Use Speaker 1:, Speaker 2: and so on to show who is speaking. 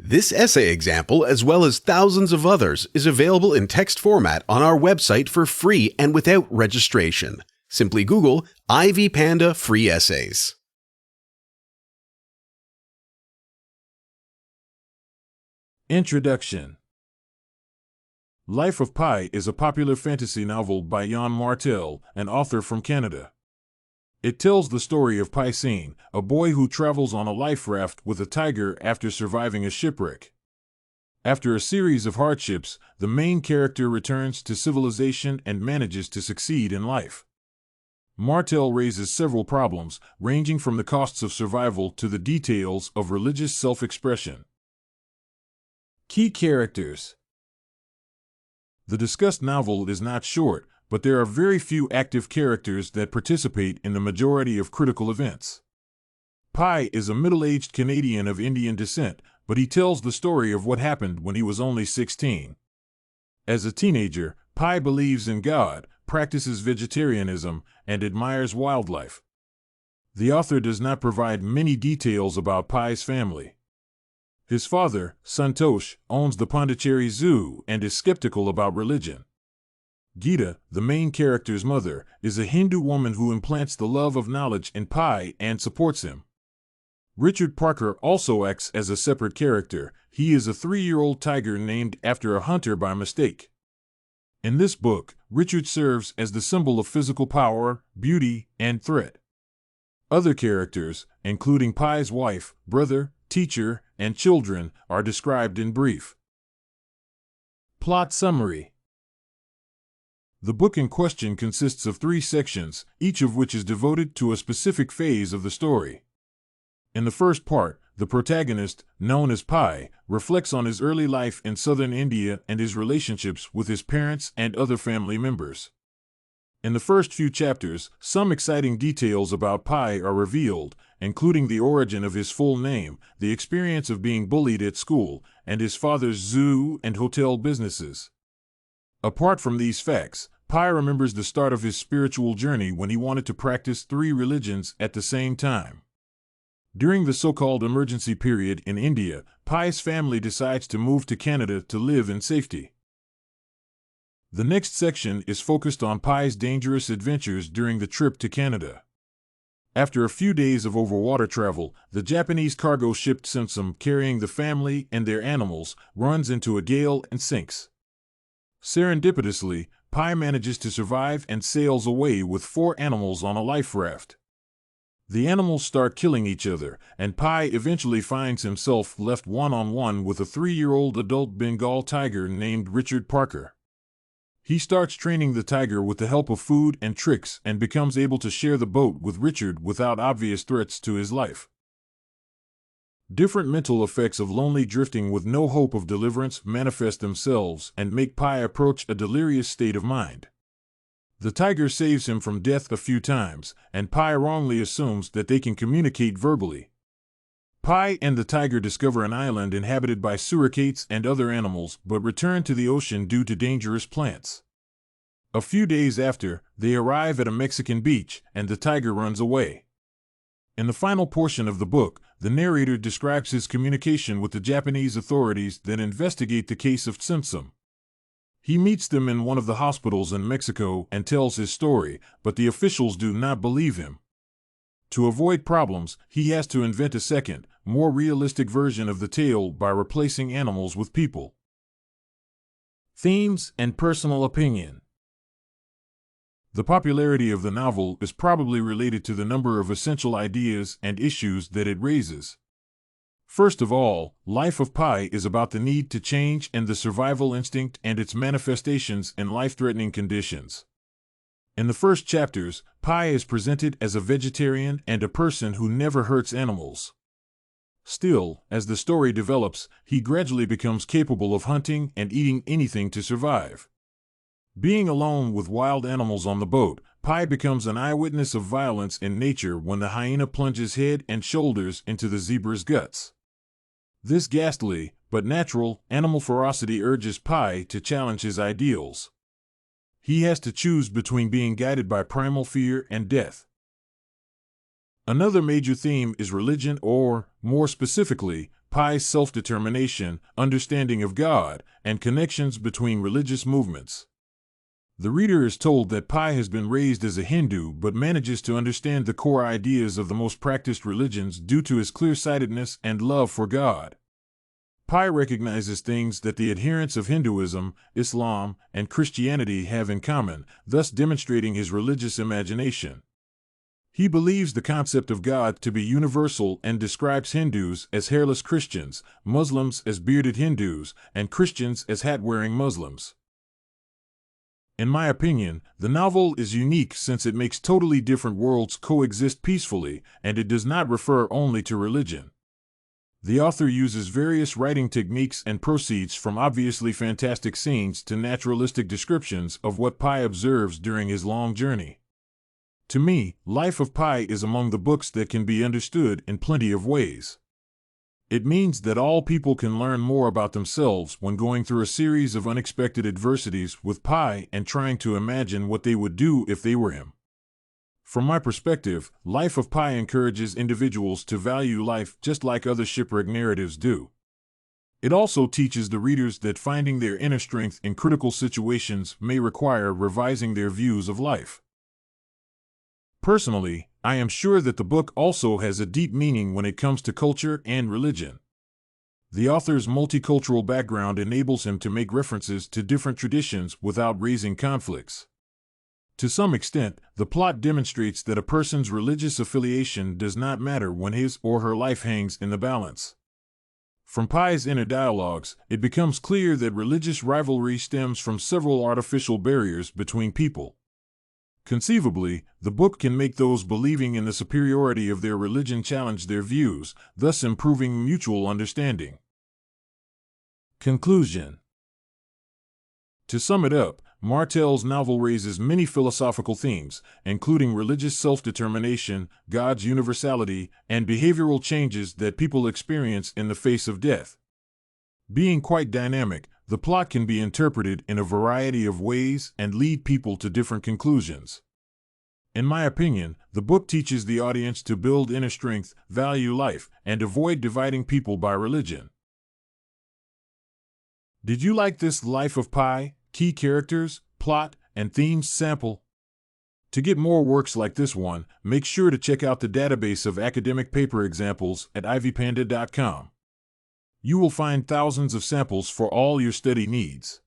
Speaker 1: This essay example, as well as thousands of others, is available in text format on our website for free and without registration. Simply Google Ivy Panda Free Essays.
Speaker 2: Introduction. Life of Pi is a popular fantasy novel by Yann Martel, an author from Canada. It tells the story of Piscine, a boy who travels on a life raft with a tiger after surviving a shipwreck. After a series of hardships, the main character returns to civilization and manages to succeed in life. Martel raises several problems, ranging from the costs of survival to the details of religious self-expression. Key characters. The discussed novel is not short, but there are very few active characters that participate in the majority of critical events. Pi is a middle-aged Canadian of Indian descent, but he tells the story of what happened when he was only 16. As a teenager, Pi believes in God, practices vegetarianism, and admires wildlife. The author does not provide many details about Pi's family. His father, Santosh, owns the Pondicherry Zoo and is skeptical about religion. Gita, the main character's mother, is a Hindu woman who implants the love of knowledge in Pi and supports him. Richard Parker also acts as a separate character. He is a 3-year-old tiger named after a hunter by mistake. In this book, Richard serves as the symbol of physical power, beauty, and threat. Other characters, including Pi's wife, brother, teacher, and children, are described in brief. Plot summary. The book in question consists of 3 sections, each of which is devoted to a specific phase of the story. In the first part, the protagonist, known as Pi, reflects on his early life in southern India and his relationships with his parents and other family members. In the first few chapters, some exciting details about Pi are revealed, including the origin of his full name, the experience of being bullied at school, and his father's zoo and hotel businesses. Apart from these facts, Pi remembers the start of his spiritual journey when he wanted to practice 3 religions at the same time. During the so-called emergency period in India, Pi's family decides to move to Canada to live in safety. The next section is focused on Pi's dangerous adventures during the trip to Canada. After a few days of overwater travel, the Japanese cargo ship Simpson, carrying the family and their animals, runs into a gale and sinks. Serendipitously, Pi manages to survive and sails away with 4 animals on a life raft. The animals start killing each other, and Pi eventually finds himself left one-on-one with a 3-year-old adult Bengal tiger named Richard Parker. He starts training the tiger with the help of food and tricks and becomes able to share the boat with Richard without obvious threats to his life. Different mental effects of lonely drifting with no hope of deliverance manifest themselves and make Pi approach a delirious state of mind. The tiger saves him from death a few times, and Pi wrongly assumes that they can communicate verbally. Pi and the tiger discover an island inhabited by suricates and other animals, but return to the ocean due to dangerous plants. A few days after, they arrive at a Mexican beach, and the tiger runs away. In the final portion of the book, the narrator describes his communication with the Japanese authorities that investigate the case of Simpson. He meets them in one of the hospitals in Mexico and tells his story, but the officials do not believe him. To avoid problems, he has to invent a second, more realistic version of the tale by replacing animals with people. Themes and personal opinion. The popularity of the novel is probably related to the number of essential ideas and issues that it raises. First of all, Life of Pi is about the need to change and the survival instinct and its manifestations in life-threatening conditions. In the first chapters, Pi is presented as a vegetarian and a person who never hurts animals. Still, as the story develops, he gradually becomes capable of hunting and eating anything to survive. Being alone with wild animals on the boat, Pi becomes an eyewitness of violence in nature when the hyena plunges head and shoulders into the zebra's guts. This ghastly, but natural, animal ferocity urges Pi to challenge his ideals. He has to choose between being guided by primal fear and death. Another major theme is religion or, more specifically, Pi's self-determination, understanding of God, and connections between religious movements. The reader is told that Pi has been raised as a Hindu but manages to understand the core ideas of the most practiced religions due to his clear-sightedness and love for God. Pi recognizes things that the adherents of Hinduism, Islam, and Christianity have in common, thus demonstrating his religious imagination. He believes the concept of God to be universal and describes Hindus as hairless Christians, Muslims as bearded Hindus, and Christians as hat-wearing Muslims. In my opinion, the novel is unique since it makes totally different worlds coexist peacefully, and it does not refer only to religion. The author uses various writing techniques and proceeds from obviously fantastic scenes to naturalistic descriptions of what Pi observes during his long journey. To me, Life of Pi is among the books that can be understood in plenty of ways. It means that all people can learn more about themselves when going through a series of unexpected adversities with Pi and trying to imagine what they would do if they were him. From my perspective, Life of Pi encourages individuals to value life just like other shipwreck narratives do. It also teaches the readers that finding their inner strength in critical situations may require revising their views of life. Personally, I am sure that the book also has a deep meaning when it comes to culture and religion. The author's multicultural background enables him to make references to different traditions without raising conflicts. To some extent, the plot demonstrates that a person's religious affiliation does not matter when his or her life hangs in the balance. From Pi's inner dialogues, it becomes clear that religious rivalry stems from several artificial barriers between people. Conceivably, the book can make those believing in the superiority of their religion challenge their views, thus improving mutual understanding. Conclusion. To sum it up, Martel's novel raises many philosophical themes, including religious self-determination, God's universality, and behavioral changes that people experience in the face of death. Being quite dynamic, the plot can be interpreted in a variety of ways and lead people to different conclusions. In my opinion, the book teaches the audience to build inner strength, value life, and avoid dividing people by religion. Did you like this Life of Pi, key characters, plot, and themes sample? To get more works like this one, make sure to check out the database of academic paper examples at ivypanda.com. You will find thousands of samples for all your study needs.